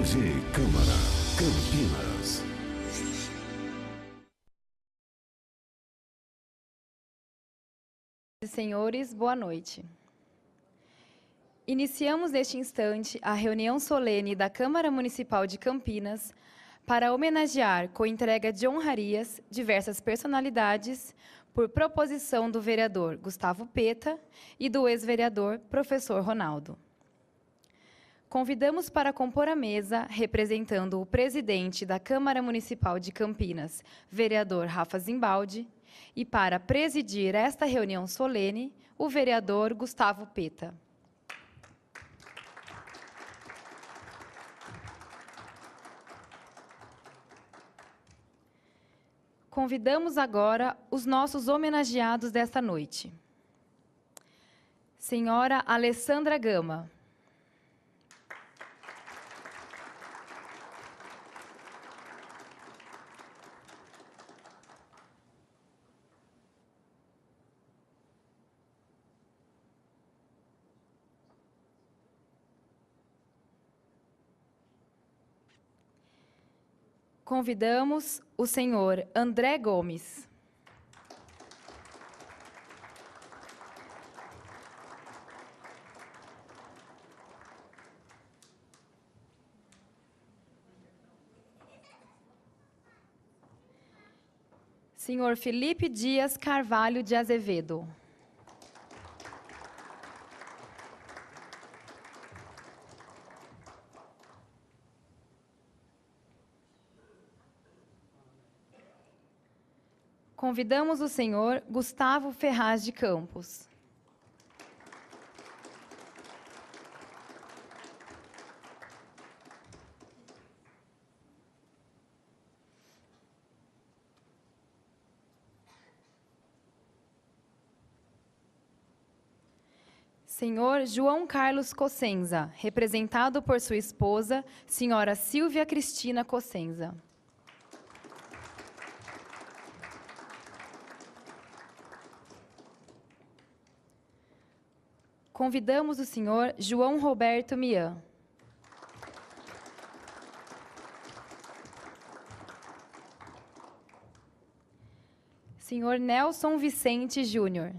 TV Câmara, Campinas. Senhores, boa noite. Iniciamos neste instante a reunião solene da Câmara Municipal de Campinas para homenagear, com entrega de honrarias, diversas personalidades, por proposição do vereador Gustavo Peta e do ex-vereador Professor Ronaldo. Convidamos para compor a mesa, representando o presidente da Câmara Municipal de Campinas, vereador Rafa Zimbaldi, e para presidir esta reunião solene, o vereador Gustavo Peta. Convidamos agora os nossos homenageados desta noite. Senhora Alessandra Gama. Convidamos o senhor André Gomes. Senhor Felipe Dias Carvalho de Azevedo. Convidamos o senhor Gustavo Ferraz de Campos. Senhor João Carlos Cossenza, representado por sua esposa, senhora Silvia Cristina Cossenza. Convidamos o senhor João Roberto Mian. Senhor Nelson Vicente Júnior.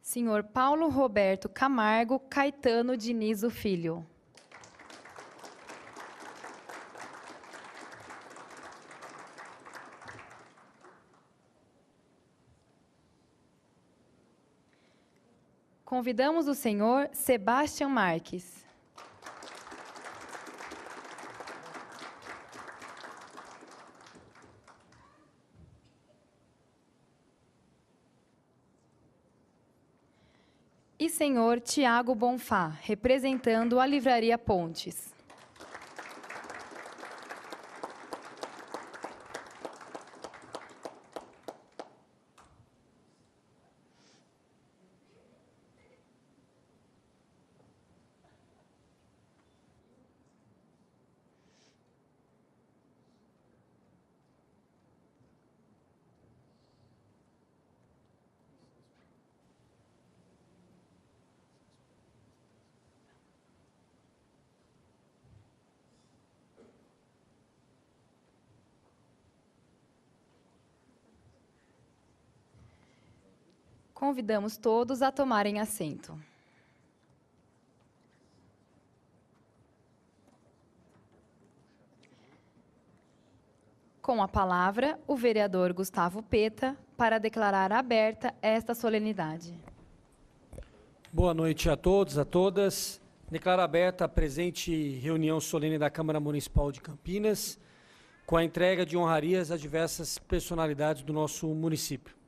Senhor Paulo Roberto Camargo Caetano Dinizo Filho. Convidamos o senhor Sebastião Marques. E senhor Tiago Bonfá, representando a Livraria Pontes. Convidamos todos a tomarem assento. Com a palavra, o vereador Gustavo Peta, para declarar aberta esta solenidade. Boa noite a todos, a todas. Declaro aberta a presente reunião solene da Câmara Municipal de Campinas, com a entrega de honrarias a diversas personalidades do nosso município.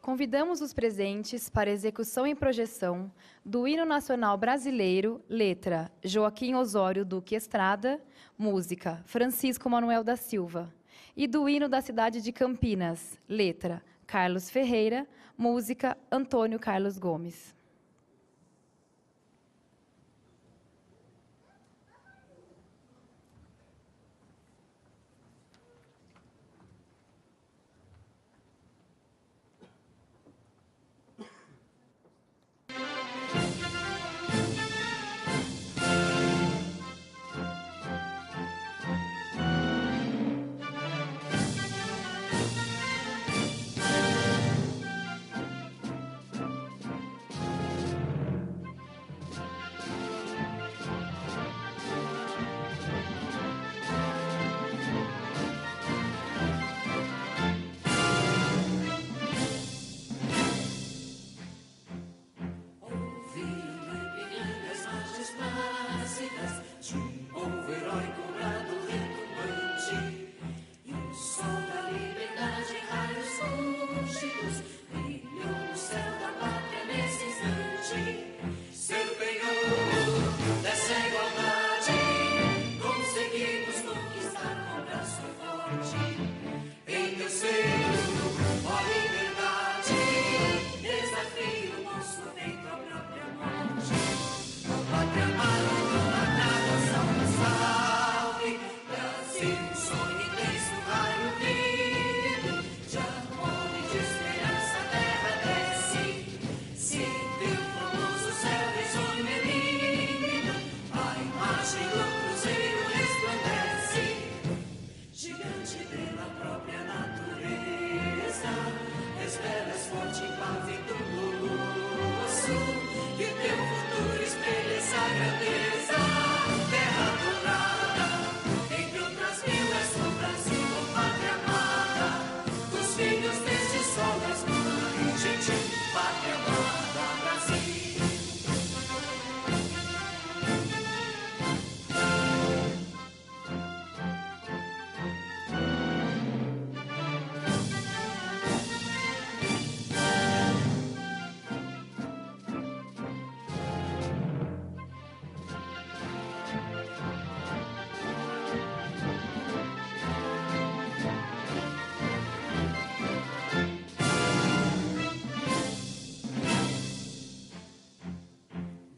Convidamos os presentes para execução e projeção do Hino Nacional Brasileiro, letra Joaquim Osório Duque Estrada, música Francisco Manuel da Silva, e do Hino da cidade de Campinas, letra Carlos Ferreira, música Antônio Carlos Gomes. povo heróico brado retumbante, e o sol da liberdade em raios lúcidos brilhou no céu da pátria nesse instante. Ser o penhor dessa igualdade, conseguimos conquistar com braço forte. Em teu seio, ó liberdade, desafio o nosso peito à própria morte. Ó pátria amada, combatada, salve, salve, Brasil, um sonho intenso, raio vivo, de amor e de esperança a terra desce. Se teu famoso céu risonho elimina, a imagem do cruzeiro resplandece. Gigante pela própria natureza, revelas forte em pavio luminoso, que teu futuro espelha essa grandeza. Terra dourada, entre outras mil és o Brasil, ó pátria amada, dos filhos deste sol és mãe, gentil, pátria amada, Brasil.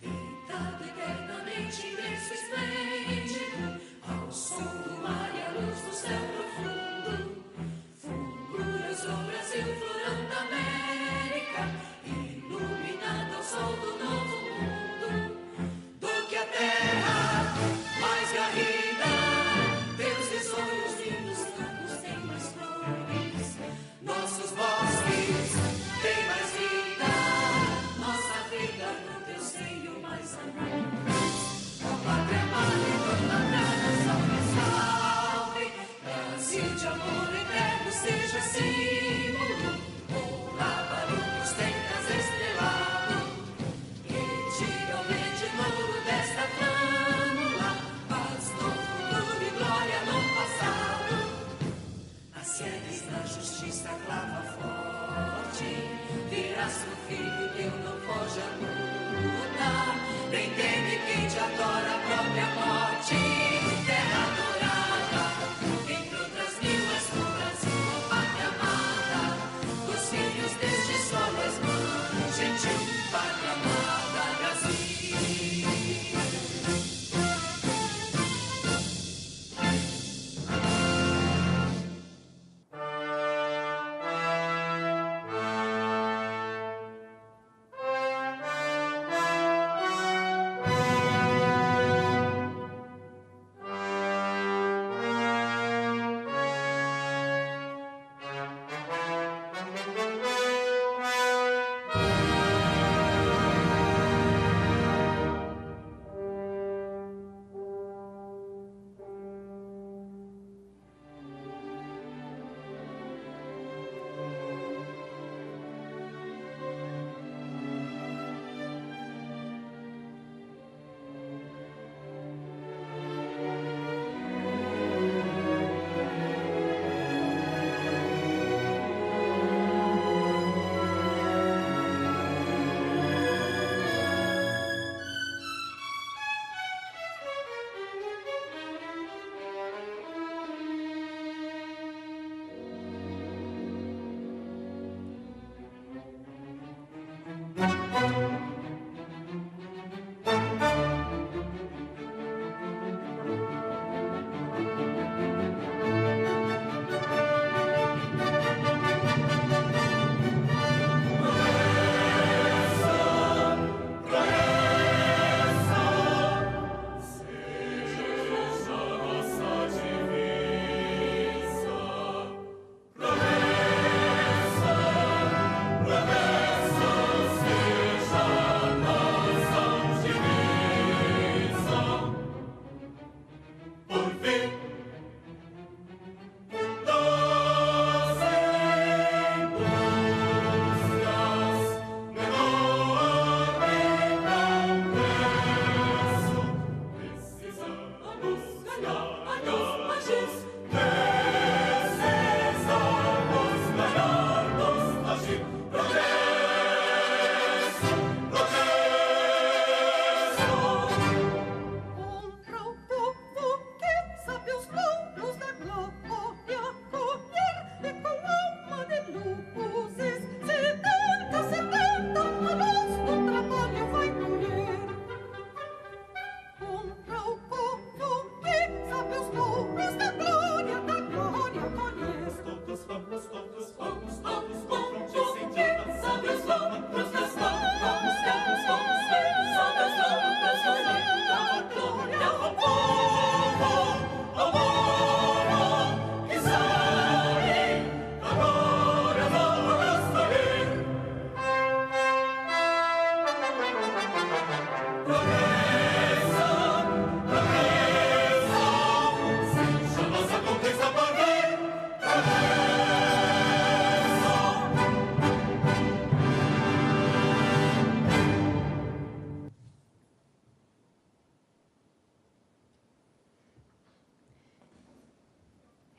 Deitado eternamente em berço esplêndido, ao som do mar e à luz do céu profundo, fulguras o Brasil, florão da América, iluminado ao sol do novo mundo. Do que a terra mais garrida, teus risonhos lindos campos têm mais flores, nossos bosques têm mais vida, nossa vida no teu seio mais amor. Ó pátria amada,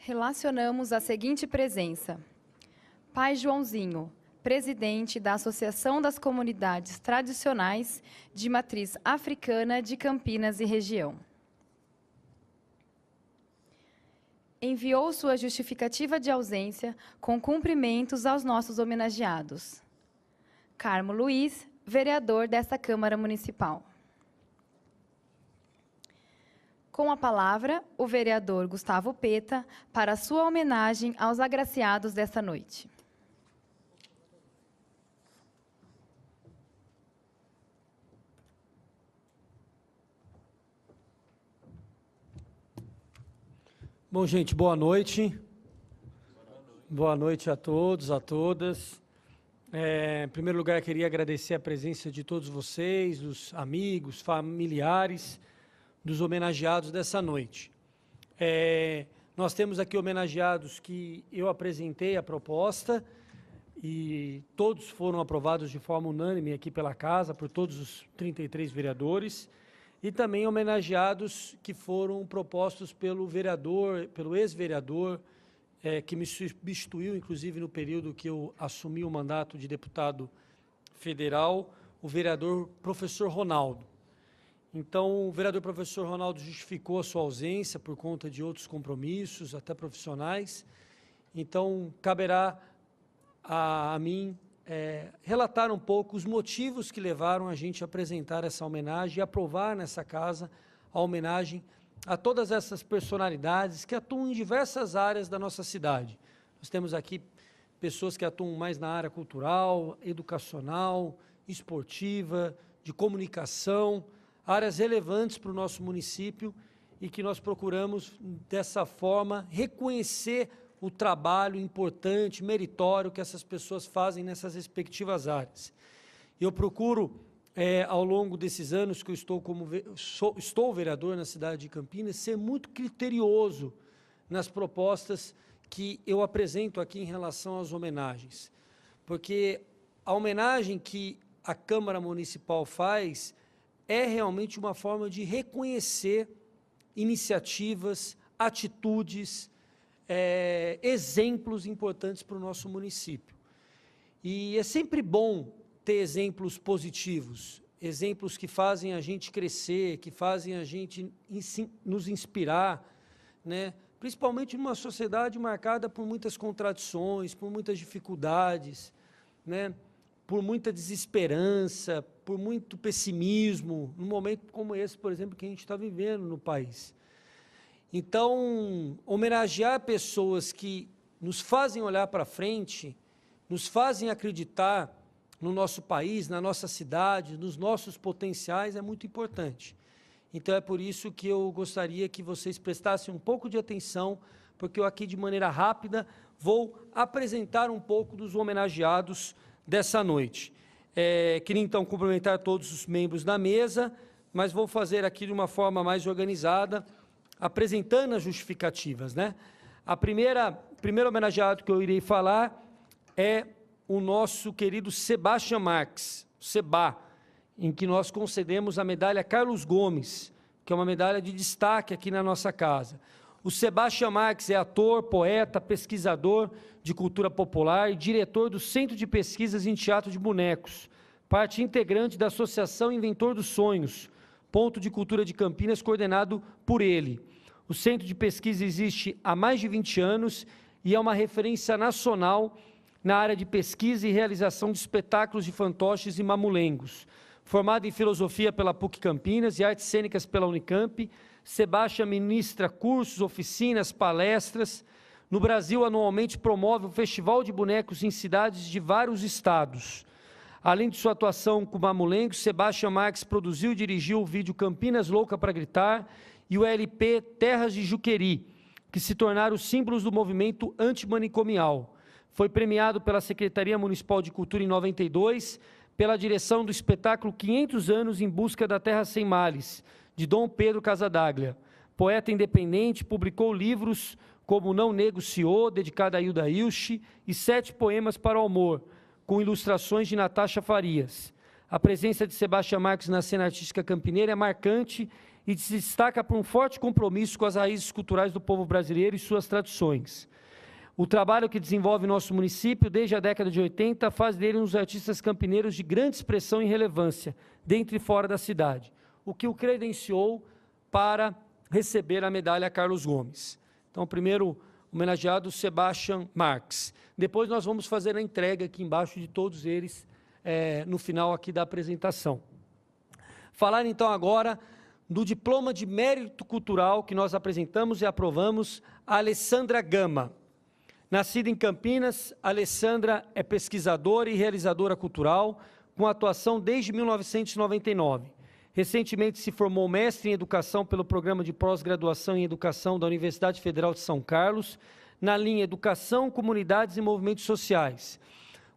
Relacionamos a seguinte presença: Pai Joãozinho, presidente da Associação das Comunidades Tradicionais de Matriz Africana de Campinas e Região. Enviou sua justificativa de ausência com cumprimentos aos nossos homenageados. Carmo Luiz, vereador desta Câmara Municipal. Com a palavra, o vereador Gustavo Peta, para sua homenagem aos agraciados desta noite. Bom, gente, boa noite. Boa noite a todos, a todas. Em primeiro lugar, queria agradecer a presença de todos vocês, dos amigos, familiares, dos homenageados dessa noite. Nós temos aqui homenageados que eu apresentei a proposta e todos foram aprovados de forma unânime aqui pela Casa, por todos os 33 vereadores, e também homenageados que foram propostos pelo vereador, pelo ex-vereador, que me substituiu, inclusive, no período que eu assumi o mandato de deputado federal, o vereador professor Ronaldo. Então, o vereador professor Ronaldo justificou a sua ausência por conta de outros compromissos, até profissionais. Então, caberá a mim relatar um pouco os motivos que levaram a gente a apresentar essa homenagem e aprovar nessa casa a homenagem a todas essas personalidades que atuam em diversas áreas da nossa cidade. Nós temos aqui pessoas que atuam mais na área cultural, educacional, esportiva, de comunicação, áreas relevantes para o nosso município e que nós procuramos, dessa forma, reconhecer o trabalho importante, meritório que essas pessoas fazem nessas respectivas áreas. Eu procuro, ao longo desses anos que eu estou vereador na cidade de Campinas, ser muito criterioso nas propostas que eu apresento aqui em relação às homenagens. Porque a homenagem que a Câmara Municipal faz é realmente uma forma de reconhecer iniciativas, atitudes, exemplos importantes para o nosso município. E é sempre bom ter exemplos positivos, exemplos que fazem a gente crescer, que fazem a gente nos inspirar, né? Principalmente numa sociedade marcada por muitas contradições, por muitas dificuldades, né? Por muita desesperança, por muito pessimismo, num momento como esse, por exemplo, que a gente está vivendo no país. Então, homenagear pessoas que nos fazem olhar para frente, nos fazem acreditar no nosso país, na nossa cidade, nos nossos potenciais, é muito importante. Então, é por isso que eu gostaria que vocês prestassem um pouco de atenção, porque eu aqui, de maneira rápida, vou apresentar um pouco dos homenageados dessa noite. Queria, então, cumprimentar todos os membros da mesa, mas vou fazer aqui de uma forma mais organizada, apresentando as justificativas, né? Primeiro homenageado que eu irei falar é o nosso querido Sebastião Marques, Seba, em que nós concedemos a medalha Carlos Gomes, que é uma medalha de destaque aqui na nossa casa. O Sebastião Marques é ator, poeta, pesquisador de cultura popular e diretor do Centro de Pesquisas em Teatro de Bonecos, parte integrante da Associação Inventor dos Sonhos, ponto de cultura de Campinas, coordenado por ele. O Centro de Pesquisa existe há mais de 20 anos e é uma referência nacional na área de pesquisa e realização de espetáculos de fantoches e mamulengos. Formado em Filosofia pela PUC Campinas e Artes Cênicas pela Unicamp, Sebastião ministra cursos, oficinas, palestras. No Brasil, anualmente promove o Festival de Bonecos em cidades de vários estados. Além de sua atuação com mamulengos, Sebastião Marques produziu e dirigiu o vídeo Campinas Louca para Gritar e o LP Terras de Juqueri, que se tornaram símbolos do movimento antimanicomial. Foi premiado pela Secretaria Municipal de Cultura em 92, pela direção do espetáculo 500 anos em busca da Terra Sem Males, de Dom Pedro Casadaglia. Poeta independente, publicou livros como Não Nego Ciô, dedicado a Hilda Ilche, e 7 poemas para o amor, com ilustrações de Natasha Farias. A presença de Sebastião Marques na cena artística campineira é marcante e se destaca por um forte compromisso com as raízes culturais do povo brasileiro e suas tradições. O trabalho que desenvolve nosso município desde a década de 80 faz dele um dos artistas campineiros de grande expressão e relevância, dentro e fora da cidade, o que o credenciou para receber a medalha Carlos Gomes. Então, o primeiro homenageado, Sebastian Marx. Depois nós vamos fazer a entrega aqui embaixo de todos eles, no final aqui da apresentação. Falar então agora do diploma de mérito cultural que nós apresentamos e aprovamos a Alessandra Gama. Nascida em Campinas, Alessandra é pesquisadora e realizadora cultural, com atuação desde 1999. Recentemente se formou mestre em Educação pelo Programa de Pós-Graduação em Educação da Universidade Federal de São Carlos, na linha Educação, Comunidades e Movimentos Sociais.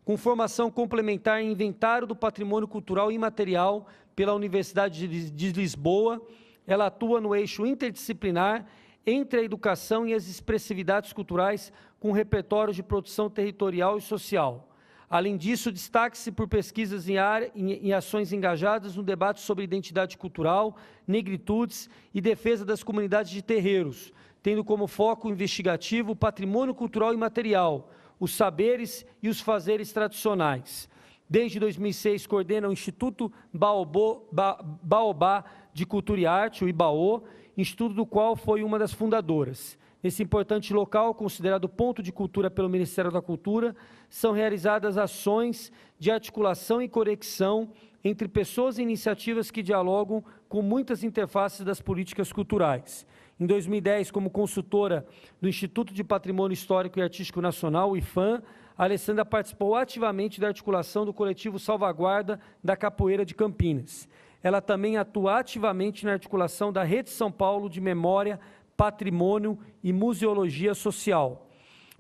Com formação complementar em Inventário do Patrimônio Cultural Imaterial pela Universidade de Lisboa, ela atua no eixo interdisciplinar entre a educação e as expressividades culturais, com repertórios de produção territorial e social. Além disso, destaque-se por pesquisas em ações engajadas no debate sobre identidade cultural, negritudes e defesa das comunidades de terreiros, tendo como foco investigativo o patrimônio cultural imaterial, os saberes e os fazeres tradicionais. Desde 2006, coordena o Instituto Baobá de Cultura e Arte, o IBAO, instituto do qual foi uma das fundadoras. Nesse importante local, considerado ponto de cultura pelo Ministério da Cultura, são realizadas ações de articulação e conexão entre pessoas e iniciativas que dialogam com muitas interfaces das políticas culturais. Em 2010, como consultora do Instituto de Patrimônio Histórico e Artístico Nacional, o IFAM, a Alessandra participou ativamente da articulação do coletivo Salvaguarda da Capoeira de Campinas. Ela também atua ativamente na articulação da Rede São Paulo de Memória, Patrimônio e Museologia Social.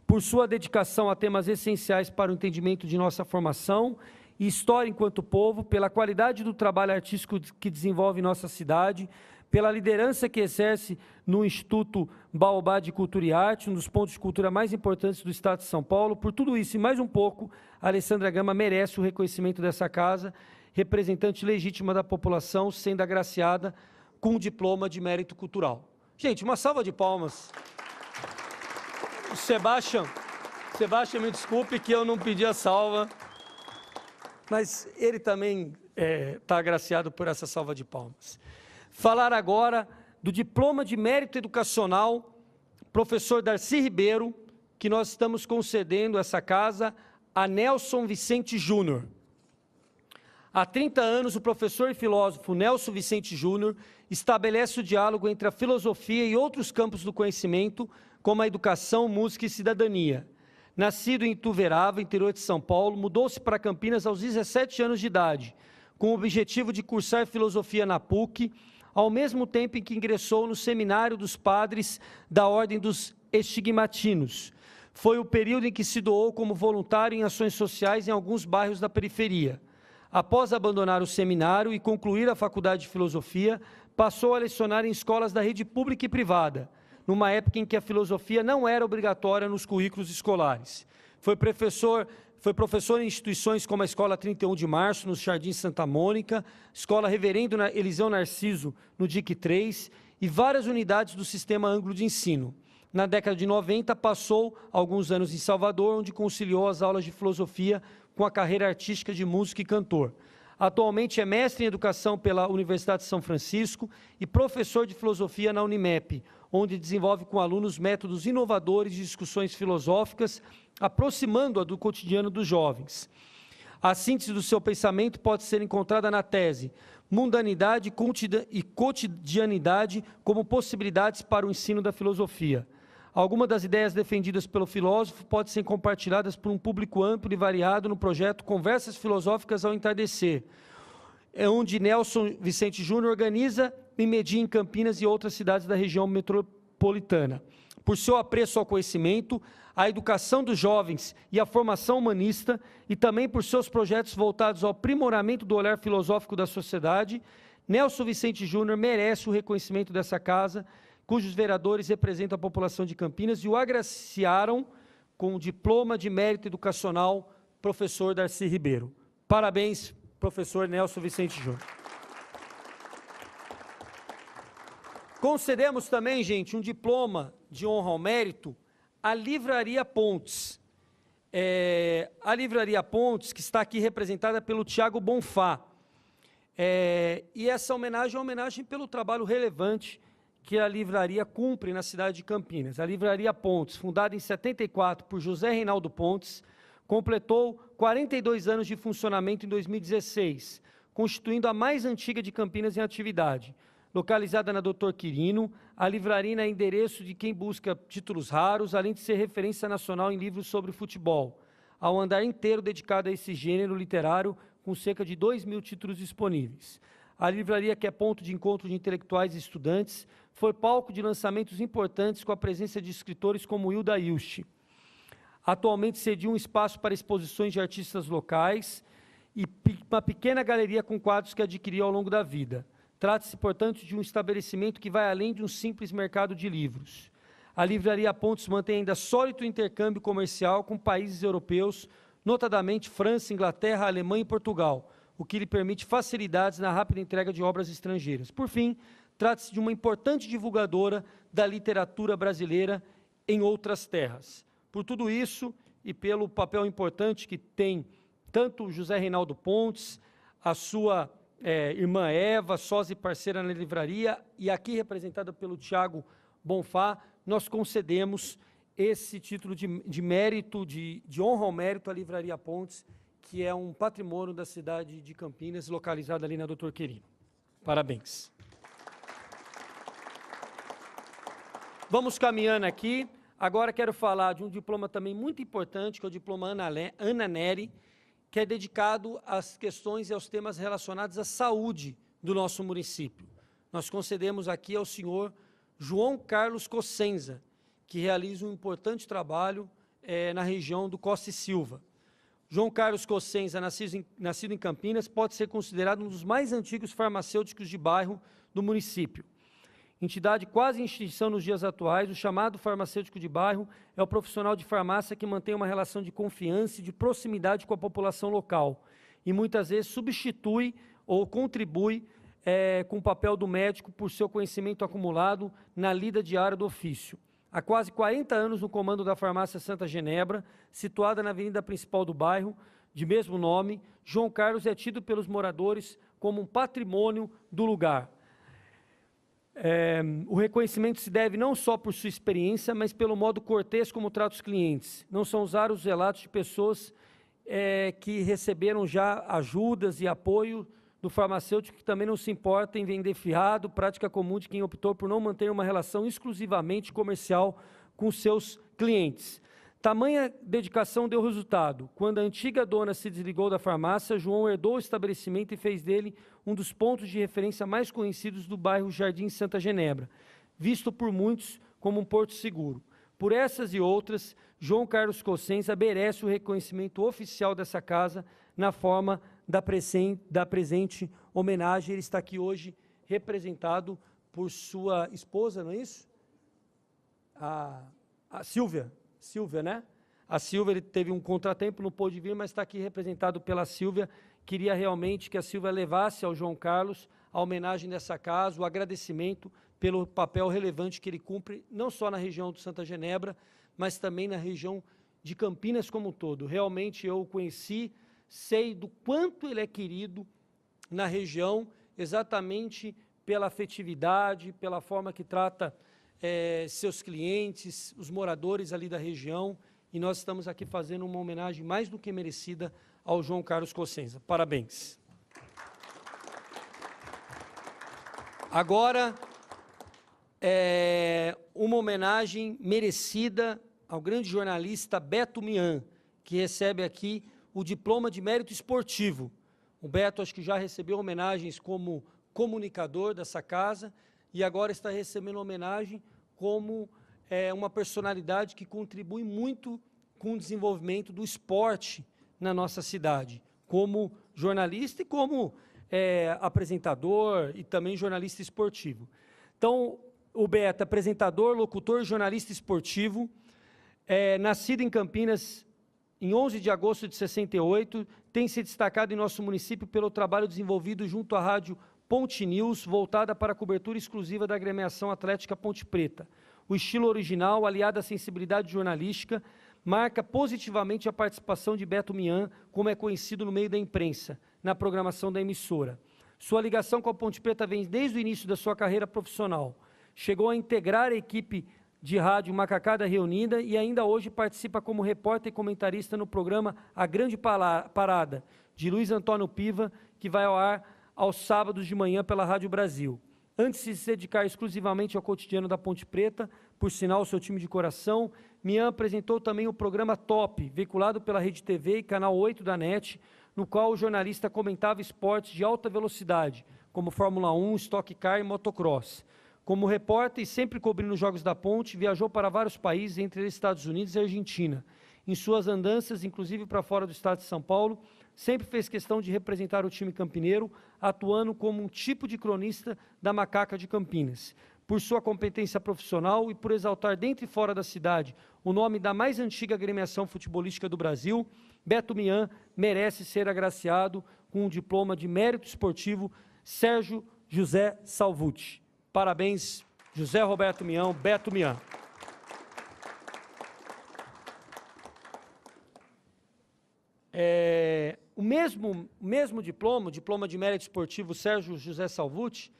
Por sua dedicação a temas essenciais para o entendimento de nossa formação e história enquanto povo, pela qualidade do trabalho artístico que desenvolve em nossa cidade, pela liderança que exerce no Instituto Baobá de Cultura e Arte, um dos pontos de cultura mais importantes do Estado de São Paulo. Por tudo isso e mais um pouco, a Alessandra Gama merece o reconhecimento dessa casa, representante legítima da população, sendo agraciada com um diploma de mérito cultural. Gente, uma salva de palmas. O Sebastian, me desculpe que eu não pedi a salva, mas ele também está agraciado por essa salva de palmas. Falar agora do diploma de mérito educacional, professor Darcy Ribeiro, que nós estamos concedendo essa casa a Nelson Vicente Júnior. Há 30 anos, o professor e filósofo Nelson Vicente Júnior estabelece o diálogo entre a filosofia e outros campos do conhecimento, como a educação, música e cidadania. Nascido em Ituverava, interior de São Paulo, mudou-se para Campinas aos 17 anos de idade, com o objetivo de cursar filosofia na PUC, ao mesmo tempo em que ingressou no Seminário dos Padres da Ordem dos Estigmatinos. Foi o período em que se doou como voluntário em ações sociais em alguns bairros da periferia. Após abandonar o seminário e concluir a faculdade de filosofia, passou a lecionar em escolas da rede pública e privada, numa época em que a filosofia não era obrigatória nos currículos escolares. Foi professor em instituições como a Escola 31 de Março, no Jardim Santa Mônica, Escola Reverendo Eliseu Narciso, no DIC 3, e várias unidades do Sistema Anglo de Ensino. Na década de 90, passou alguns anos em Salvador, onde conciliou as aulas de filosofia com a carreira artística de músico e cantor. Atualmente é mestre em Educação pela Universidade de São Francisco e professor de filosofia na Unimep, onde desenvolve com alunos métodos inovadores de discussões filosóficas, aproximando-a do cotidiano dos jovens. A síntese do seu pensamento pode ser encontrada na tese Mundanidade e Cotidianidade como possibilidades para o ensino da filosofia. Algumas das ideias defendidas pelo filósofo podem ser compartilhadas por um público amplo e variado no projeto Conversas Filosóficas ao Entardecer, onde Nelson Vicente Júnior organiza e media em Campinas e outras cidades da região metropolitana. Por seu apreço ao conhecimento, à educação dos jovens e à formação humanista, e também por seus projetos voltados ao aprimoramento do olhar filosófico da sociedade, Nelson Vicente Júnior merece o reconhecimento dessa casa, cujos vereadores representam a população de Campinas e o agraciaram com o diploma de mérito educacional, professor Darcy Ribeiro. Parabéns, professor Nelson Vicente Júnior. Concedemos também, gente, um diploma de honra ao mérito à Livraria Pontes. A Livraria Pontes, que está aqui representada pelo Tiago Bonfá. E essa homenagem é uma homenagem pelo trabalho relevante que a livraria cumpre na cidade de Campinas. A Livraria Pontes, fundada em 74 por José Reinaldo Pontes, completou 42 anos de funcionamento em 2016, constituindo a mais antiga de Campinas em atividade. Localizada na Doutor Quirino, a livraria é endereço de quem busca títulos raros, além de ser referência nacional em livros sobre futebol. Há um andar inteiro dedicado a esse gênero literário, com cerca de 2.000 títulos disponíveis. A livraria, que é ponto de encontro de intelectuais e estudantes, foi palco de lançamentos importantes com a presença de escritores como Hilda Ilst. Atualmente cedia um espaço para exposições de artistas locais e uma pequena galeria com quadros que adquiriu ao longo da vida. Trata-se, portanto, de um estabelecimento que vai além de um simples mercado de livros. A Livraria Pontes mantém ainda sólido intercâmbio comercial com países europeus, notadamente França, Inglaterra, Alemanha e Portugal, o que lhe permite facilidades na rápida entrega de obras estrangeiras. Por fim, trata-se de uma importante divulgadora da literatura brasileira em outras terras. Por tudo isso, e pelo papel importante que tem tanto José Reinaldo Pontes, a sua irmã Eva, sócia e parceira na livraria, e aqui representada pelo Tiago Bonfá, nós concedemos esse título de mérito, de honra ao mérito à Livraria Pontes, que é um patrimônio da cidade de Campinas, localizada ali na Doutor Quirino. Parabéns. Vamos caminhando aqui. Agora quero falar de um diploma também muito importante, que é o diploma Ana Neri, que é dedicado às questões e aos temas relacionados à saúde do nosso município. Nós concedemos aqui ao senhor João Carlos Cossenza, que realiza um importante trabalho na região do Costa e Silva. João Carlos Cossenza, nascido em Campinas, pode ser considerado um dos mais antigos farmacêuticos de bairro do município. Entidade quase em extinção nos dias atuais, o chamado farmacêutico de bairro é o profissional de farmácia que mantém uma relação de confiança e de proximidade com a população local e muitas vezes substitui ou contribui com o papel do médico por seu conhecimento acumulado na lida diária do ofício. Há quase 40 anos no comando da farmácia Santa Genebra, situada na avenida principal do bairro, de mesmo nome, João Carlos é tido pelos moradores como um patrimônio do lugar. O reconhecimento se deve não só por sua experiência, mas pelo modo cortês como trata os clientes. Não são raros os relatos de pessoas que receberam já ajudas e apoio do farmacêutico, que também não se importa em vender fiado, prática comum de quem optou por não manter uma relação exclusivamente comercial com seus clientes. Tamanha dedicação deu resultado. Quando a antiga dona se desligou da farmácia, João herdou o estabelecimento e fez dele um dos pontos de referência mais conhecidos do bairro Jardim Santa Genebra, visto por muitos como um porto seguro. Por essas e outras, João Carlos Cossenza merece o reconhecimento oficial dessa casa na forma da presente homenagem. Ele está aqui hoje representado por sua esposa, não é isso? A Silvia. Silvia, né? A Silvia, ele teve um contratempo, não pôde vir, mas está aqui representado pela Silvia. Queria realmente que a Silvia levasse ao João Carlos a homenagem dessa casa, o agradecimento pelo papel relevante que ele cumpre, não só na região do Santa Genebra, mas também na região de Campinas como um todo. Realmente eu o conheci, sei do quanto ele é querido na região, exatamente pela afetividade, pela forma que trata seus clientes, os moradores ali da região, e nós estamos aqui fazendo uma homenagem mais do que merecida ao João Carlos Cossenza. Parabéns. Agora, uma homenagem merecida ao grande jornalista Beto Mian, que recebe aqui o diploma de mérito esportivo. O Beto, acho que já recebeu homenagens como comunicador dessa casa, e agora está recebendo homenagem como uma personalidade que contribui muito com o desenvolvimento do esporte na nossa cidade, como jornalista e como apresentador e também jornalista esportivo. Então, o Beto, apresentador, locutor, jornalista esportivo, nascido em Campinas em 11 de agosto de 68, tem se destacado em nosso município pelo trabalho desenvolvido junto à Rádio Ponte News, voltada para a cobertura exclusiva da agremiação atlética Ponte Preta. O estilo original, aliado à sensibilidade jornalística, marca positivamente a participação de Beto Mian, como é conhecido no meio da imprensa, na programação da emissora. Sua ligação com a Ponte Preta vem desde o início da sua carreira profissional. Chegou a integrar a equipe de rádio Macacada Reunida e ainda hoje participa como repórter e comentarista no programa A Grande Parada, de Luiz Antônio Piva, que vai ao ar aos sábados de manhã pela Rádio Brasil. Antes de se dedicar exclusivamente ao cotidiano da Ponte Preta, por sinal seu time de coração, Mian apresentou também o programa Top, veiculado pela Rede TV e Canal 8 da NET, no qual o jornalista comentava esportes de alta velocidade, como Fórmula 1, Stock Car e Motocross. Como repórter e sempre cobrindo os Jogos da Ponte, viajou para vários países, entre eles Estados Unidos e Argentina. Em suas andanças, inclusive para fora do estado de São Paulo, sempre fez questão de representar o time campineiro, atuando como um tipo de cronista da Macaca de Campinas. Por sua competência profissional e por exaltar dentro e fora da cidade o nome da mais antiga agremiação futebolística do Brasil, Beto Mian merece ser agraciado com um diploma de mérito esportivo Sérgio José Salvucci. Parabéns, José Roberto Mian, Beto Mian. O mesmo diploma, o diploma de mérito esportivo Sérgio José Salvucci,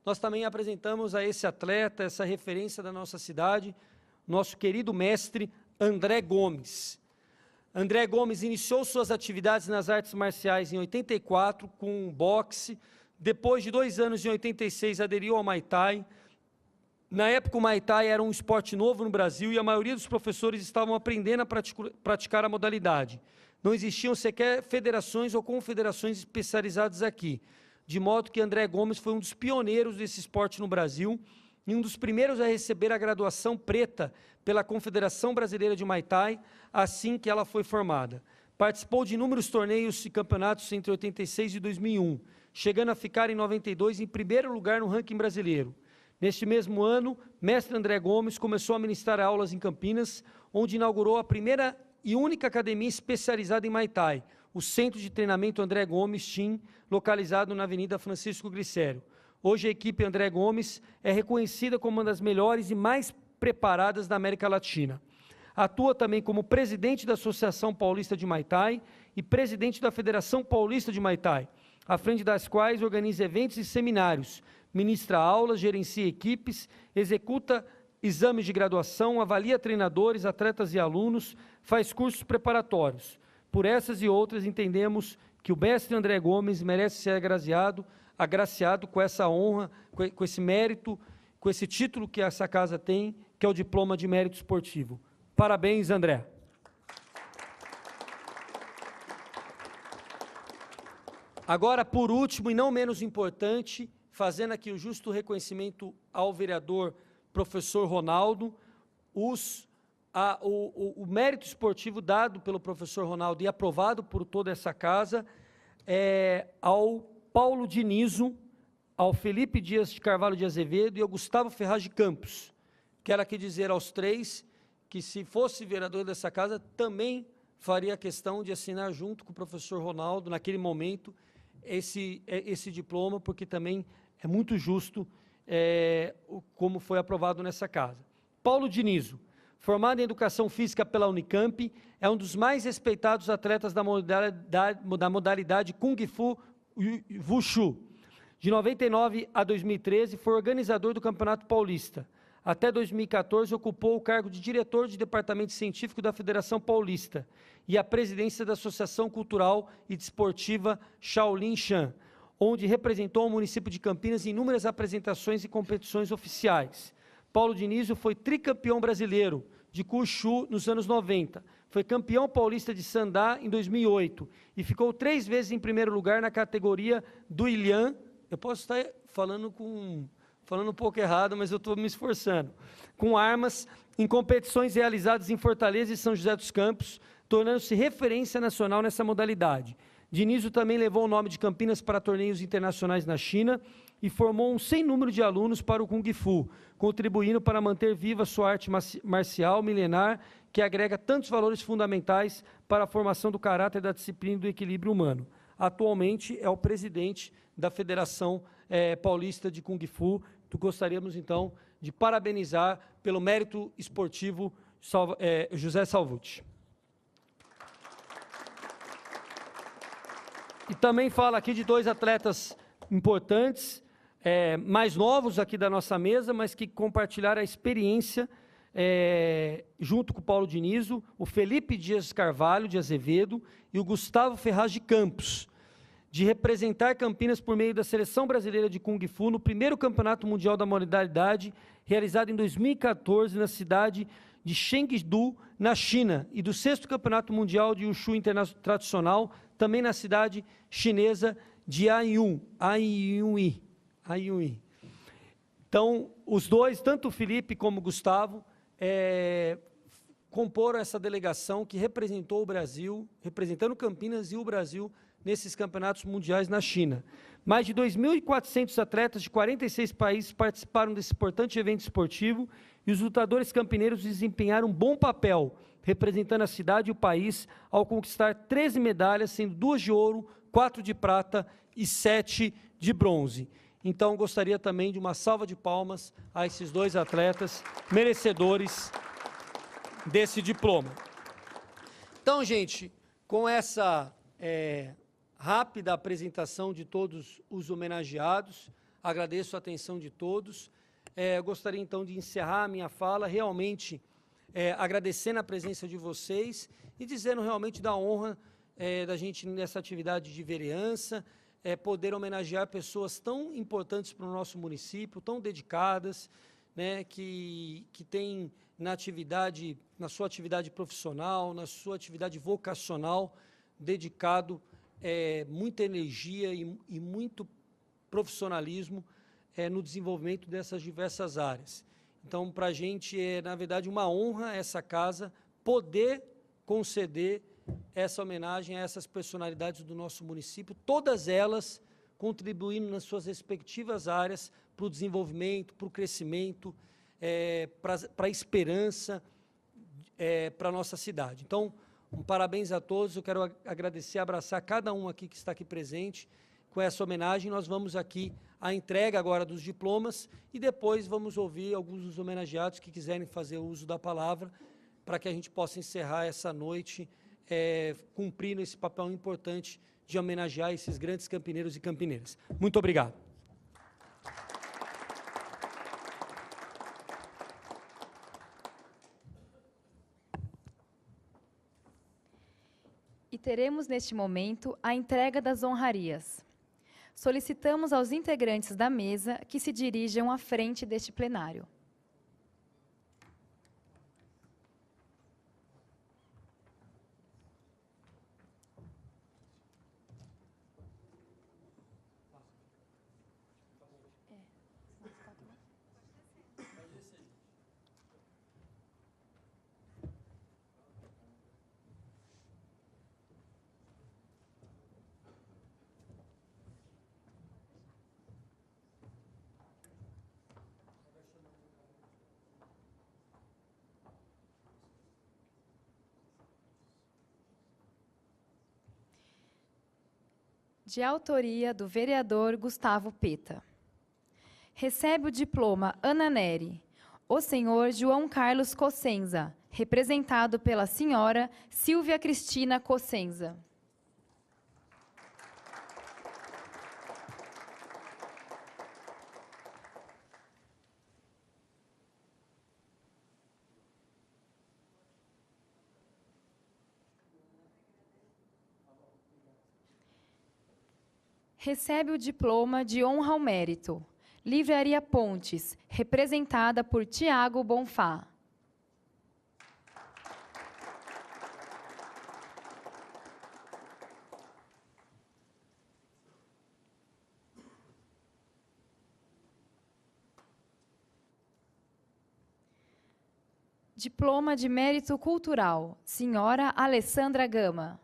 nós também apresentamos a esse atleta, essa referência da nossa cidade, nosso querido mestre André Gomes. André Gomes iniciou suas atividades nas artes marciais em 84 com boxe, depois de 2 anos em 86 aderiu ao Muay Thai. Na época o Muay Thai era um esporte novo no Brasil e a maioria dos professores estavam aprendendo a praticar a modalidade. Não existiam sequer federações ou confederações especializadas aqui, de modo que André Gomes foi um dos pioneiros desse esporte no Brasil e um dos primeiros a receber a graduação preta pela Confederação Brasileira de Muay Thai, assim que ela foi formada. Participou de inúmeros torneios e campeonatos entre 86 e 2001, chegando a ficar em 92 em primeiro lugar no ranking brasileiro. Neste mesmo ano, mestre André Gomes começou a ministrar aulas em Campinas, onde inaugurou a primeira e única academia especializada em Muay Thai, o Centro de Treinamento André Gomes Team, localizado na Avenida Francisco Glicério. Hoje a equipe André Gomes é reconhecida como uma das melhores e mais preparadas da América Latina. Atua também como presidente da Associação Paulista de Muay Thai e presidente da Federação Paulista de Muay Thai, à frente das quais organiza eventos e seminários, ministra aulas, gerencia equipes, executa exames de graduação, avalia treinadores, atletas e alunos, faz cursos preparatórios. Por essas e outras, entendemos que o mestre André Gomes merece ser agraciado com essa honra, com esse mérito, com esse título que essa casa tem, que é o diploma de mérito esportivo. Parabéns, André. Agora, por último e não menos importante, fazendo aqui o justo reconhecimento ao vereador professor Ronaldo, o mérito esportivo dado pelo professor Ronaldo e aprovado por toda essa casa ao Paulo Dinizo, ao Felipe Dias de Carvalho de Azevedo e ao Gustavo Ferraz de Campos. Quero aqui dizer aos três que, se fosse vereador dessa casa, também faria questão de assinar junto com o professor Ronaldo, naquele momento, esse diploma, porque também é muito justo como foi aprovado nessa casa. Paulo Dinizo, formado em Educação Física pela Unicamp, é um dos mais respeitados atletas da modalidade Kung Fu Wushu. De 99 a 2013, foi organizador do Campeonato Paulista. Até 2014, ocupou o cargo de diretor de Departamento Científico da Federação Paulista e a presidência da Associação Cultural e Desportiva Shaolin Shan, onde representou o município de Campinas em inúmeras apresentações e competições oficiais. Paulo Dinizo foi tricampeão brasileiro de Wushu nos anos 90, foi campeão paulista de Sandá em 2008 e ficou 3 vezes em primeiro lugar na categoria do Ilhan. Eu posso estar falando um pouco errado, mas eu estou me esforçando. Com armas, em competições realizadas em Fortaleza e São José dos Campos, tornando-se referência nacional nessa modalidade. Dinizo também levou o nome de Campinas para torneios internacionais na China e formou um sem número de alunos para o Kung Fu, contribuindo para manter viva sua arte marcial milenar, que agrega tantos valores fundamentais para a formação do caráter, da disciplina e do equilíbrio humano. atualmente é o presidente da Federação Paulista de Kung Fu. Gostaríamos, então, de parabenizar pelo mérito esportivo José Salvucci. E também fala aqui de dois atletas importantes, mais novos aqui da nossa mesa, mas que compartilharam a experiência junto com o Paulo Dinizo, o Felipe Dias Carvalho de Azevedo e o Gustavo Ferraz de Campos, de representar Campinas por meio da Seleção Brasileira de Kung Fu no primeiro Campeonato Mundial da modalidade, realizado em 2014 na cidade de Chengdu, na China, e do 6º Campeonato Mundial de Wushu Tradicional, também na cidade chinesa de Aiyuí. Então, os dois, tanto o Felipe como o Gustavo, comporam essa delegação que representou o Brasil, representando Campinas e o Brasil, nesses campeonatos mundiais na China. Mais de 2.400 atletas de 46 países participaram desse importante evento esportivo e os lutadores campineiros desempenharam um bom papel, representando a cidade e o país, ao conquistar 13 medalhas, sendo 2 de ouro, 4 de prata e 7 de bronze. Então, gostaria também de uma salva de palmas a esses dois atletas merecedores desse diploma. Então, gente, com essa rápida apresentação de todos os homenageados, agradeço a atenção de todos. Gostaria, então, de encerrar a minha fala, realmente agradecendo a presença de vocês e dizendo realmente da honra da gente nessa atividade de vereança, poder homenagear pessoas tão importantes para o nosso município, tão dedicadas, né, que têm na sua atividade profissional, na sua atividade vocacional, dedicado muita energia e muito profissionalismo no desenvolvimento dessas diversas áreas. Então, para a gente na verdade, uma honra essa casa poder conceder essa homenagem a essas personalidades do nosso município, todas elas contribuindo nas suas respectivas áreas para o desenvolvimento, para o crescimento, para a esperança, para a nossa cidade. Então, parabéns a todos, eu quero agradecer, abraçar cada um aqui que está aqui presente. Com essa homenagem, nós vamos aqui à entrega agora dos diplomas e depois vamos ouvir alguns dos homenageados que quiserem fazer uso da palavra para que a gente possa encerrar essa noite cumprindo esse papel importante de homenagear esses grandes campineiros e campineiras. Muito obrigado. E teremos neste momento a entrega das honrarias. Solicitamos aos integrantes da mesa que se dirijam à frente deste plenário. De autoria do vereador Gustavo Peta. Recebe o diploma Ana Neri, o senhor João Carlos Cossenza, representado pela senhora Silvia Cristina Cossenza. Recebe o diploma de honra ao mérito, Livraria Pontes, representada por Tiago Bonfá. Diploma de Mérito Cultural, Senhora Alessandra Gama.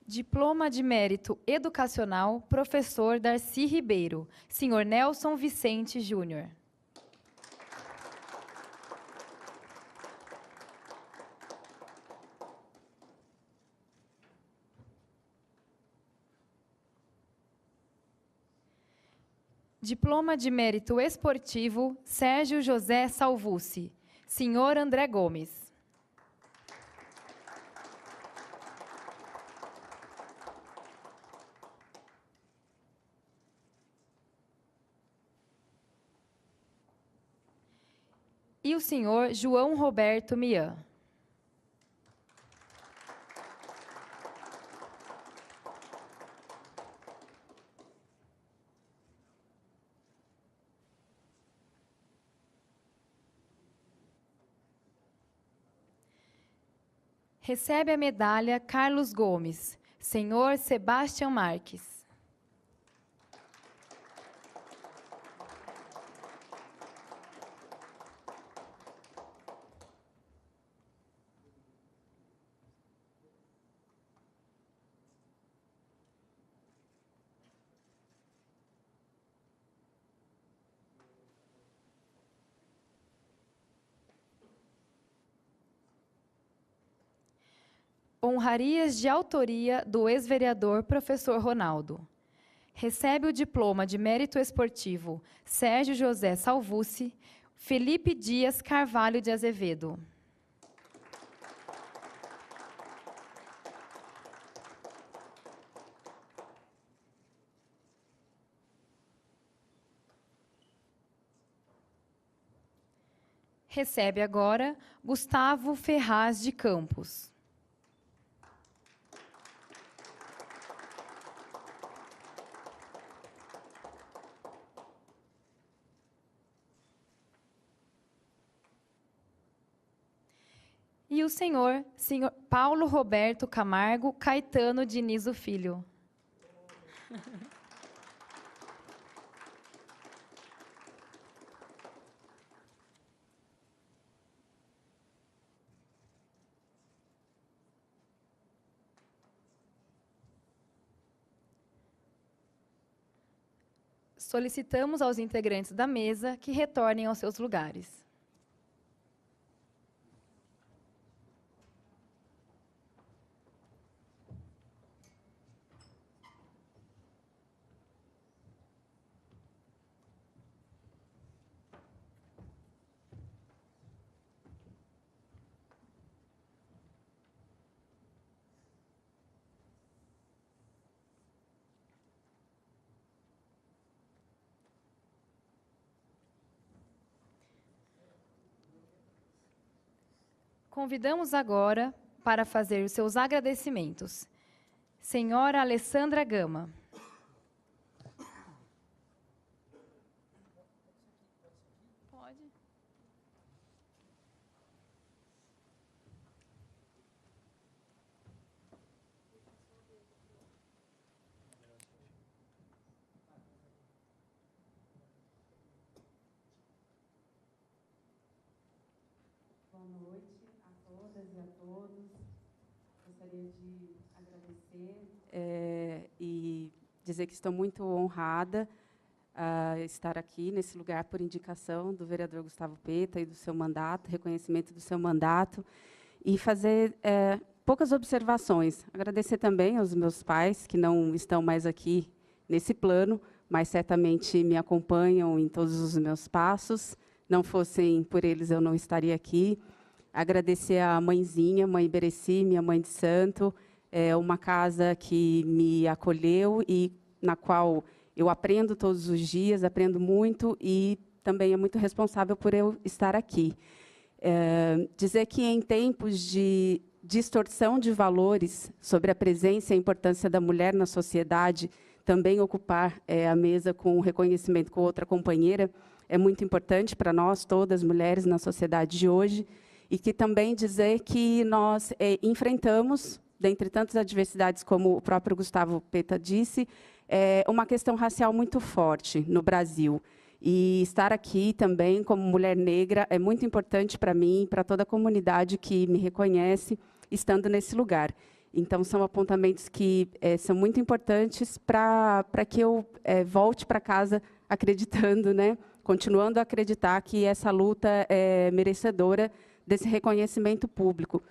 Diploma de Mérito Educacional, professor Darcy Ribeiro, Sr. Nelson Vicente Júnior. Diploma de Mérito Esportivo, Sérgio José Salvucci, Sr. André Gomes. E o Sr. João Roberto Mian. Recebe a medalha Carlos Gomes, Sr. Sebastião Marques. Honrarias de autoria do ex-vereador professor Ronaldo. Recebe o diploma de mérito esportivo Sérgio José Salvucci, Felipe Dias Carvalho de Azevedo. Recebe agora Gustavo Ferraz de Campos. E o senhor Paulo Roberto Camargo Caetano Dinizo Filho. Solicitamos aos integrantes da mesa que retornem aos seus lugares. Convidamos agora para fazer os seus agradecimentos. Senhora Alessandra Gama. Pode. Boa noite a todas e a todos. Gostaria de agradecer e dizer que estou muito honrada a estar aqui nesse lugar por indicação do vereador Gustavo Peta e do seu mandato, reconhecimento do seu mandato, e fazer poucas observações. Agradecer também aos meus pais, que não estão mais aqui nesse plano, mas certamente me acompanham em todos os meus passos. Não fossem por eles, eu não estaria aqui. Agradecer à mãezinha, mãe Bereci, minha mãe de santo, uma casa que me acolheu e na qual eu aprendo todos os dias, aprendo muito e também é muito responsável por eu estar aqui. Dizer que em tempos de distorção de valores sobre a presença e a importância da mulher na sociedade, também ocupar a mesa com reconhecimento com outra companheira é muito importante para nós, todas as mulheres na sociedade de hoje, e que também dizer que nós enfrentamos, dentre tantas adversidades, como o próprio Gustavo Peta disse, uma questão racial muito forte no Brasil. E estar aqui também como mulher negra é muito importante para mim, para toda a comunidade que me reconhece, estando nesse lugar. Então, são apontamentos que são muito importantes para que eu volte para casa acreditando, né, continuando a acreditar que essa luta é merecedora desse reconhecimento público.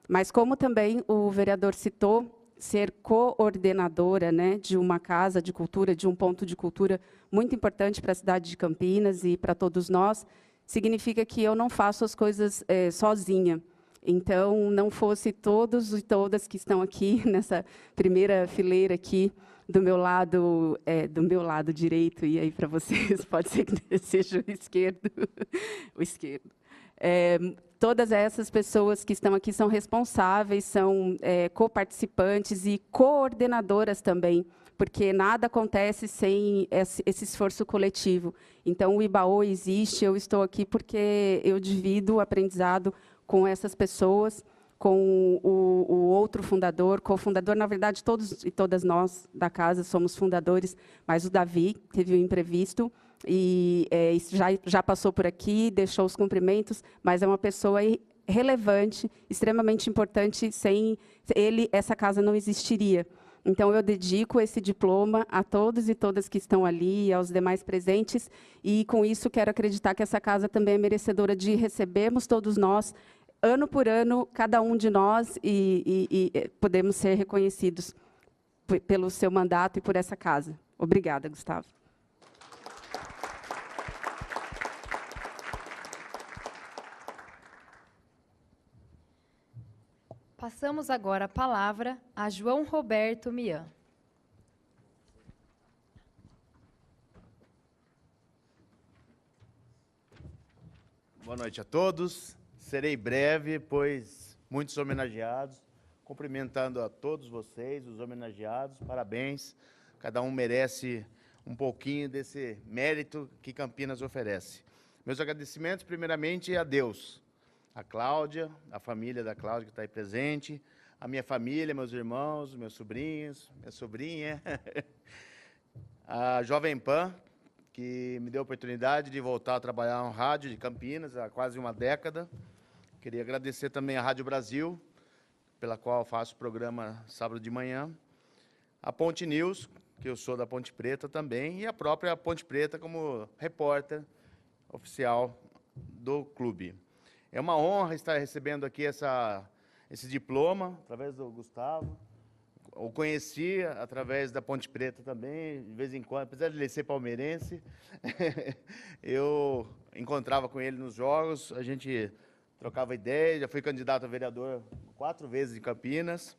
Mas, como também o vereador citou, ser coordenadora, né, de uma casa de cultura, de um ponto de cultura muito importante para a cidade de Campinas e para todos nós, significa que eu não faço as coisas sozinha. Então, não fosse todos e todas que estão aqui nessa primeira fileira aqui do meu lado direito, e aí para vocês pode ser que seja o esquerdo, o esquerdo. Todas essas pessoas que estão aqui são responsáveis, são coparticipantes e coordenadoras também, porque nada acontece sem esse esforço coletivo. Então, o IBAO existe, eu estou aqui porque eu divido o aprendizado com essas pessoas, com o outro fundador, cofundador. Na verdade, todos e todas nós da casa somos fundadores, mas o Davi teve um imprevisto, e já passou por aqui, deixou os cumprimentos, mas é uma pessoa relevante, extremamente importante. Sem ele, essa casa não existiria. Então, eu dedico esse diploma a todos e todas que estão ali, aos demais presentes, e, com isso, quero acreditar que essa casa também é merecedora de recebermos todos nós, ano por ano, cada um de nós, e podemos ser reconhecidos pelo seu mandato e por essa casa. Obrigada, Gustavo. Passamos agora a palavra a João Roberto Mian. Boa noite a todos. Serei breve, pois muitos homenageados. Cumprimentando a todos vocês, os homenageados. Parabéns. Cada um merece um pouquinho desse mérito que Campinas oferece. Meus agradecimentos, primeiramente, a Deus. A Cláudia, a família da Cláudia que está aí presente, a minha família, meus irmãos, meus sobrinhos, minha sobrinha, a Jovem Pan, que me deu a oportunidade de voltar a trabalhar no rádio de Campinas há quase uma década. Queria agradecer também a Rádio Brasil, pela qual faço o programa sábado de manhã, a Ponte News, que eu sou da Ponte Preta também, e a própria Ponte Preta como repórter oficial do clube. É uma honra estar recebendo aqui esse diploma, através do Gustavo. O conheci através da Ponte Preta também, de vez em quando, apesar de ele ser palmeirense, eu encontrava com ele nos jogos, a gente trocava ideia, já fui candidato a vereador 4 vezes em Campinas,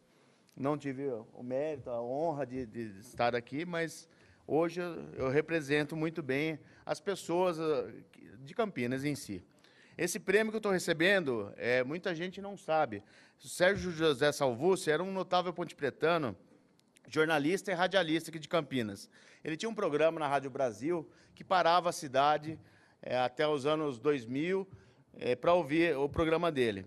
não tive o mérito, a honra de estar aqui, mas hoje eu represento muito bem as pessoas de Campinas em si. Esse prêmio que eu estou recebendo, muita gente não sabe. O Sérgio José Salvucci era um notável pontepretano, jornalista e radialista aqui de Campinas. Ele tinha um programa na Rádio Brasil que parava a cidade até os anos 2000 para ouvir o programa dele.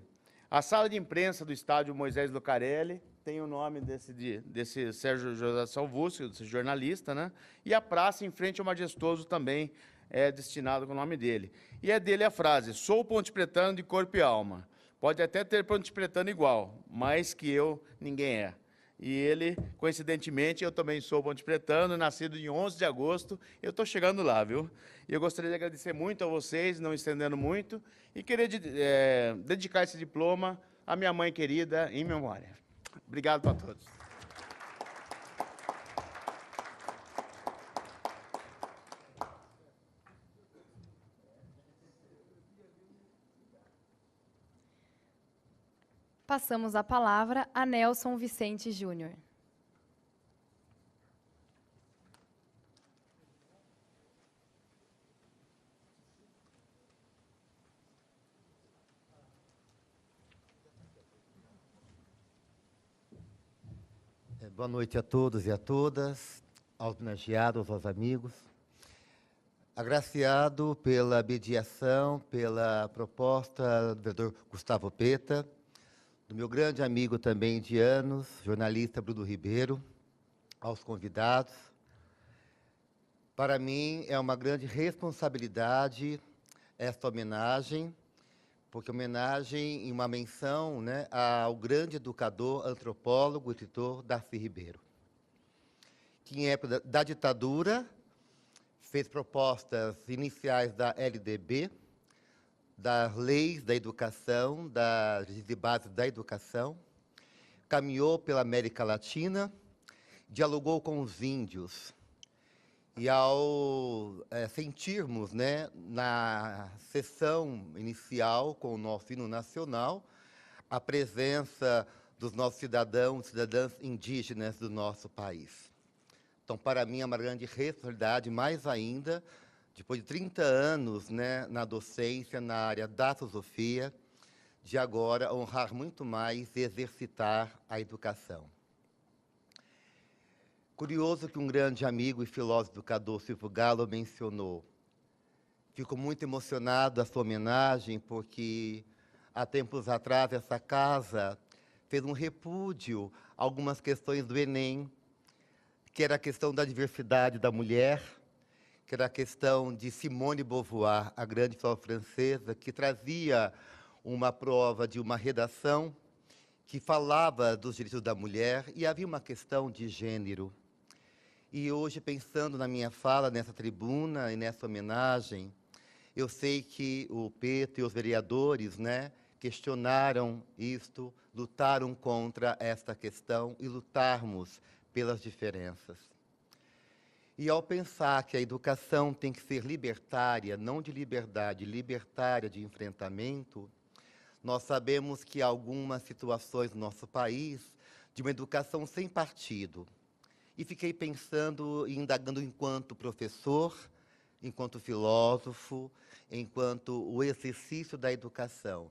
A sala de imprensa do estádio Moisés Lucarelli tem o nome desse Sérgio José Salvucci, desse jornalista, né? E a praça em frente ao Majestoso também é destinado com o nome dele. E é dele a frase: sou pontepretano de corpo e alma. Pode até ter pontepretano igual, mas que eu, ninguém é. E ele, coincidentemente, eu também sou pontepretano, nascido em 11 de agosto, eu estou chegando lá, viu? E eu gostaria de agradecer muito a vocês, não estendendo muito, e querer dedicar esse diploma à minha mãe querida, em memória. Obrigado para todos. Passamos a palavra a Nelson Vicente Júnior. Boa noite a todos e a todas, aos homenageados, aos amigos. Agraciado pela mediação, pela proposta do vereador Gustavo Peta, do meu grande amigo também de anos, jornalista Bruno Ribeiro, aos convidados. Para mim é uma grande responsabilidade esta homenagem, porque homenagem e uma menção, né, ao grande educador, antropólogo e escritor Darcy Ribeiro, que em época da ditadura fez propostas iniciais da LDB, das leis da educação, das bases da educação, caminhou pela América Latina, dialogou com os índios. E ao sentirmos, né, na sessão inicial com o nosso hino nacional, a presença dos nossos cidadãos e cidadãs indígenas do nosso país. Então, para mim, é uma grande responsabilidade, mais ainda, depois de 30 anos, né, na docência, na área da filosofia, de agora honrar muito mais e exercitar a educação. Curioso que um grande amigo e filósofo educador, Silvio Galo, mencionou. Fico muito emocionado a sua homenagem, porque há tempos atrás essa casa fez um repúdio a algumas questões do Enem, que era a questão da diversidade da mulher, que era a questão de Simone de Beauvoir, a grande filósofa francesa, que trazia uma prova de uma redação que falava dos direitos da mulher e havia uma questão de gênero. E hoje, pensando na minha fala nessa tribuna e nessa homenagem, eu sei que o Peto e os vereadores, né, questionaram isto, lutaram contra esta questão e lutarmos pelas diferenças. E ao pensar que a educação tem que ser libertária, não de liberdade, libertária de enfrentamento, nós sabemos que há algumas situações no nosso país de uma educação sem partido. E fiquei pensando e indagando enquanto professor, enquanto filósofo, enquanto o exercício da educação.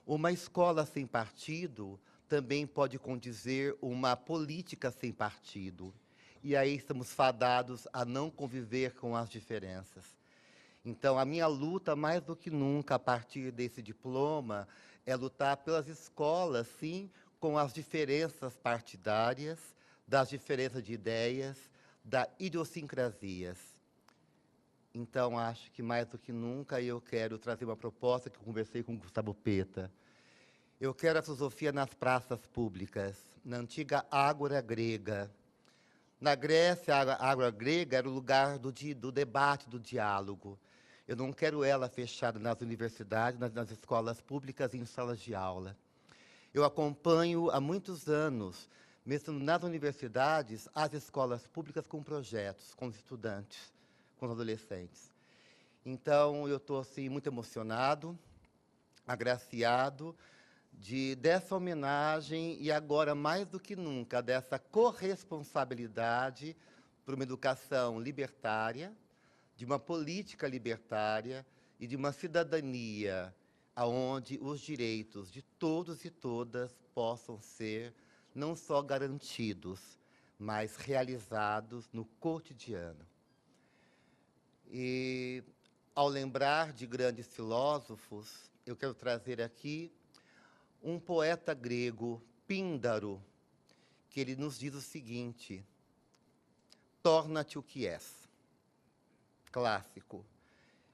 Uma escola sem partido também pode condizer uma política sem partido. E aí estamos fadados a não conviver com as diferenças. Então, a minha luta, mais do que nunca, a partir desse diploma, é lutar pelas escolas, sim, com as diferenças partidárias, das diferenças de ideias, das idiosincrasias. Então, acho que mais do que nunca eu quero trazer uma proposta que eu conversei com o Gustavo Peta. Eu quero a filosofia nas praças públicas, na antiga ágora grega. Na Grécia, a ágora grega era o lugar do debate, do diálogo. Eu não quero ela fechada nas universidades, nas escolas públicas e em salas de aula. Eu acompanho há muitos anos, mesmo nas universidades, as escolas públicas com projetos, com os estudantes, com os adolescentes. Então, eu estou assim, muito emocionado, agraciado, dessa homenagem e agora, mais do que nunca, dessa corresponsabilidade por uma educação libertária, de uma política libertária e de uma cidadania onde os direitos de todos e todas possam ser não só garantidos, mas realizados no cotidiano. E, ao lembrar de grandes filósofos, eu quero trazer aqui um poeta grego, Píndaro, que ele nos diz o seguinte: torna-te o que és. Clássico.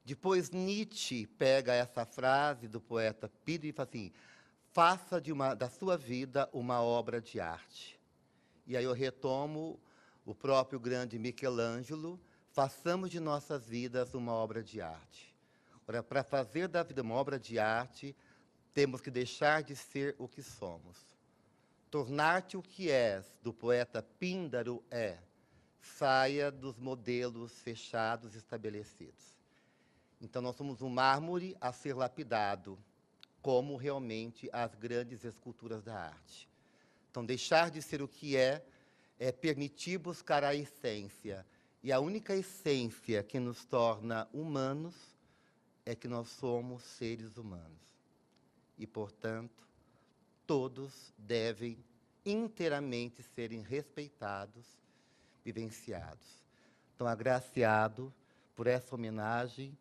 Depois Nietzsche pega essa frase do poeta Píndaro e fala assim: faça da sua vida uma obra de arte. E aí eu retomo o próprio grande Michelangelo: façamos de nossas vidas uma obra de arte. Ora, para fazer da vida uma obra de arte, temos que deixar de ser o que somos. Tornar-te o que és, do poeta Píndaro, saia dos modelos fechados estabelecidos. Então, nós somos um mármore a ser lapidado, como realmente as grandes esculturas da arte. Então, deixar de ser o que é permitir buscar a essência. E a única essência que nos torna humanos é que nós somos seres humanos. E, portanto, todos devem inteiramente serem respeitados, vivenciados. Então, agraciado por essa homenagem,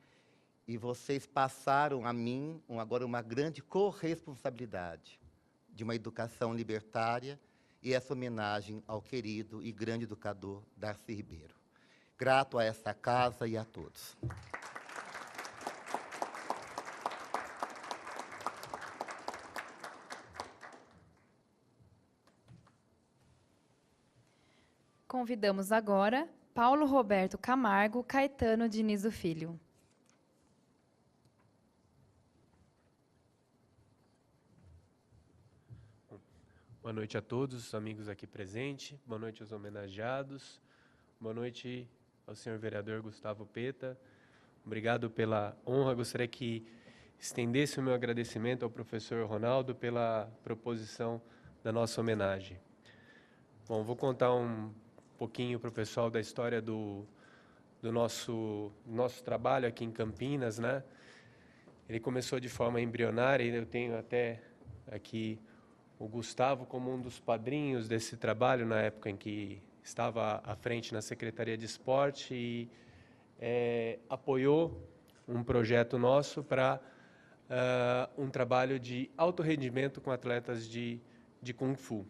e vocês passaram a mim agora uma grande corresponsabilidade de uma educação libertária e essa homenagem ao querido e grande educador Darcy Ribeiro. Grato a essa casa e a todos. Convidamos agora Paulo Roberto Camargo Caetano Diniz Filho. Boa noite a todos os amigos aqui presentes, boa noite aos homenageados, boa noite ao senhor vereador Gustavo Peta. Obrigado pela honra, gostaria que estendesse o meu agradecimento ao professor Ronaldo pela proposição da nossa homenagem. Bom, vou contar um pouquinho para o pessoal da história do nosso trabalho aqui em Campinas, né? Ele começou de forma embrionária e eu tenho até aqui o Gustavo como um dos padrinhos desse trabalho na época em que estava à frente na Secretaria de Esporte e apoiou um projeto nosso para um trabalho de alto rendimento com atletas de Kung Fu.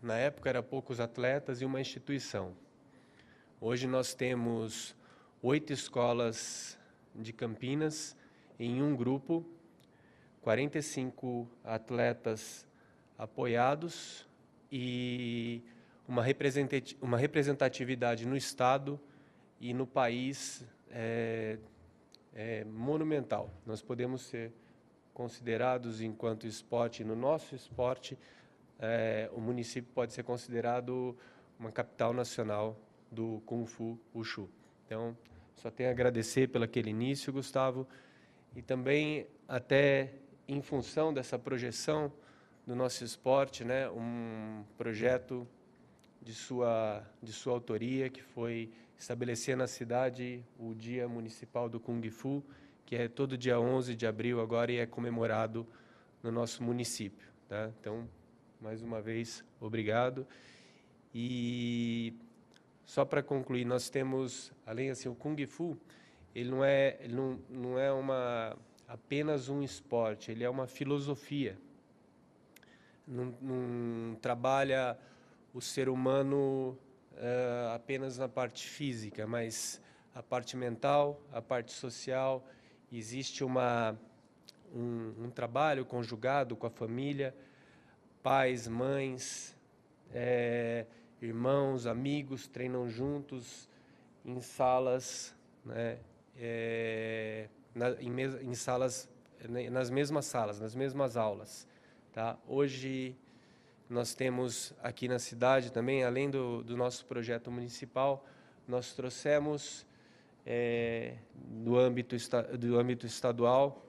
Na época, eram poucos atletas e uma instituição. Hoje nós temos 8 escolas de Campinas em um grupo, 45 atletas apoiados e uma representatividade no Estado e no país monumental. Nós podemos ser considerados, enquanto esporte, no nosso esporte, o município pode ser considerado uma capital nacional do Kung Fu Wushu. Então, só tenho a agradecer pelo aquele início, Gustavo, e também até em função dessa projeção do nosso esporte, né, um projeto de sua autoria, que foi estabelecer na cidade o Dia Municipal do Kung Fu, que é todo dia 11 de abril agora e é comemorado no nosso município. Tá? Então, mais uma vez, obrigado. E só para concluir, nós temos, além assim, o Kung Fu, ele não é apenas um esporte, ele é uma filosofia. Não trabalha o ser humano apenas na parte física, mas a parte mental, a parte social. Existe um trabalho conjugado com a família, pais, mães, irmãos, amigos, treinam juntos em salas, né, em salas, nas mesmas salas, nas mesmas aulas. Tá? Hoje nós temos aqui na cidade também, além do nosso projeto municipal, nós trouxemos do âmbito estadual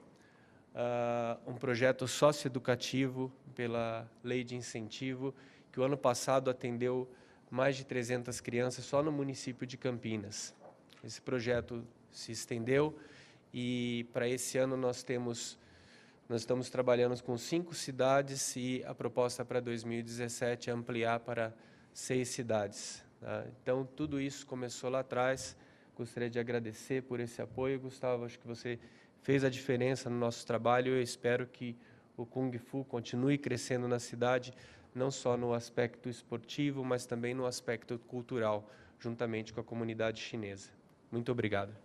um projeto socioeducativo pela Lei de Incentivo, que o ano passado atendeu mais de 300 crianças só no município de Campinas. Esse projeto se estendeu e para esse ano nós estamos trabalhando com 5 cidades e a proposta para 2017 é ampliar para 6 cidades. Tá? Então, tudo isso começou lá atrás. Gostaria de agradecer por esse apoio, Gustavo. Acho que você fez a diferença no nosso trabalho. Eu espero que o Kung Fu continue crescendo na cidade, não só no aspecto esportivo, mas também no aspecto cultural, juntamente com a comunidade chinesa. Muito obrigado.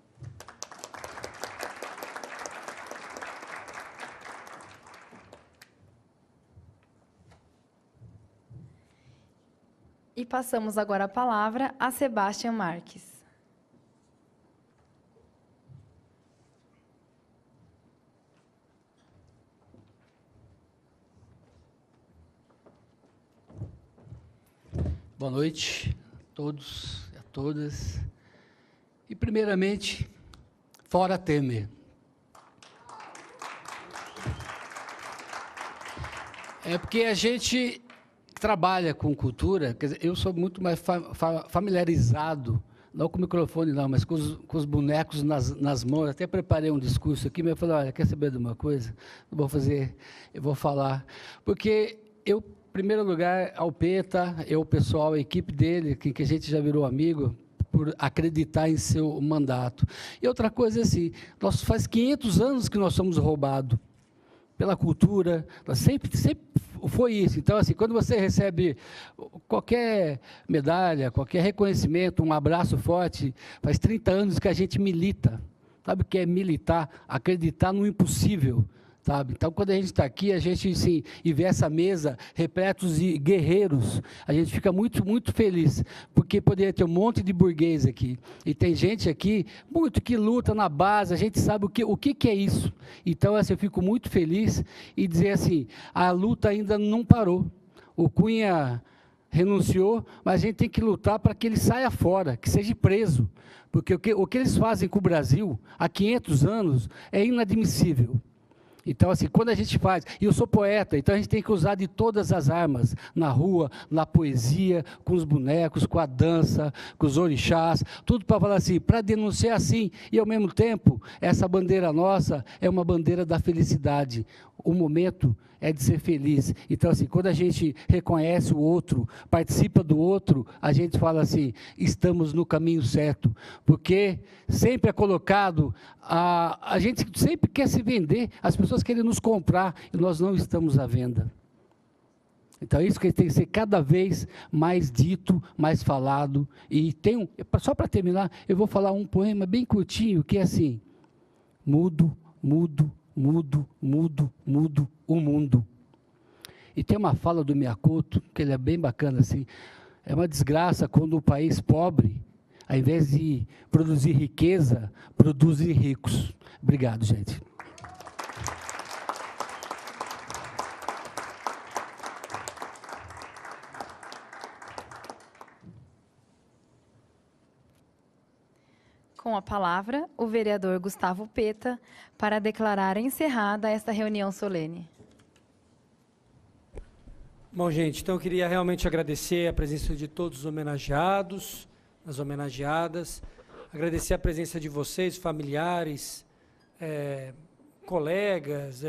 E passamos agora a palavra a Sebastião Marques. Boa noite a todos e a todas. E, primeiramente, fora Temer. Porque a gente trabalha com cultura, quer dizer, eu sou muito mais familiarizado, não com o microfone não, mas com os bonecos nas mãos. Até preparei um discurso aqui, mas eu falei, olha, quer saber de uma coisa? Não vou fazer, eu vou falar. Porque eu, em primeiro lugar, ao Peta, o pessoal, a equipe dele, que a gente já virou amigo, por acreditar em seu mandato. E outra coisa é assim, faz 500 anos que nós somos roubados pela cultura, nós sempre foi isso. Então, assim, quando você recebe qualquer medalha, qualquer reconhecimento, um abraço forte, faz 30 anos que a gente milita. Sabe o que é militar? Acreditar no impossível. sabe? Então, quando a gente está aqui, a gente sim, e vê essa mesa repletos de guerreiros, a gente fica muito, muito feliz, porque poderia ter um monte de burguês aqui, e tem gente aqui muito que luta na base, a gente sabe o que é isso. Então, assim, eu fico muito feliz e dizer assim, a luta ainda não parou. O Cunha renunciou, mas a gente tem que lutar para que ele saia fora, que seja preso, porque o que eles fazem com o Brasil há 500 anos é inadmissível. Então, assim, quando a gente faz, e eu sou poeta, então a gente tem que usar de todas as armas, na rua, na poesia, com os bonecos, com a dança, com os orixás, tudo para falar assim, para denunciar assim, e ao mesmo tempo, essa bandeira nossa é uma bandeira da felicidade. O momento é de ser feliz. Então, assim, quando a gente reconhece o outro, participa do outro, a gente fala assim, estamos no caminho certo, porque sempre é colocado, a gente sempre quer se vender, as pessoas querem nos comprar, e nós não estamos à venda. Então, isso que tem que ser cada vez mais dito, mais falado, e tem só para terminar, eu vou falar um poema bem curtinho, que é assim, mudo, mudo, mudo, mudo, mudo, o mundo. E tem uma fala do Miyakoto, que ele é bem bacana, assim, é uma desgraça quando um país pobre, ao invés de produzir riqueza, produzem ricos. Obrigado, gente. Com a palavra, o vereador Gustavo Peta, para declarar encerrada esta reunião solene. Bom, gente, então eu queria realmente agradecer a presença de todos os homenageados, as homenageadas, agradecer a presença de vocês, familiares, colegas,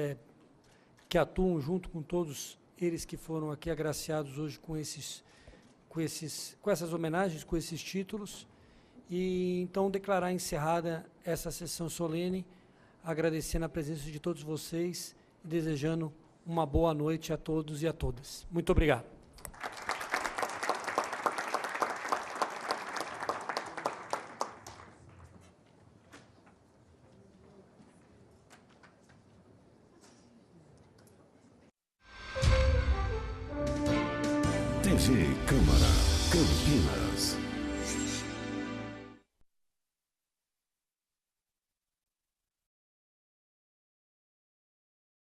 que atuam junto com todos eles que foram aqui agraciados hoje com essas homenagens, com esses títulos. E então declarar encerrada essa sessão solene, agradecendo a presença de todos vocês e desejando uma boa noite a todos e a todas. Muito obrigado. TV Câmara Campinas.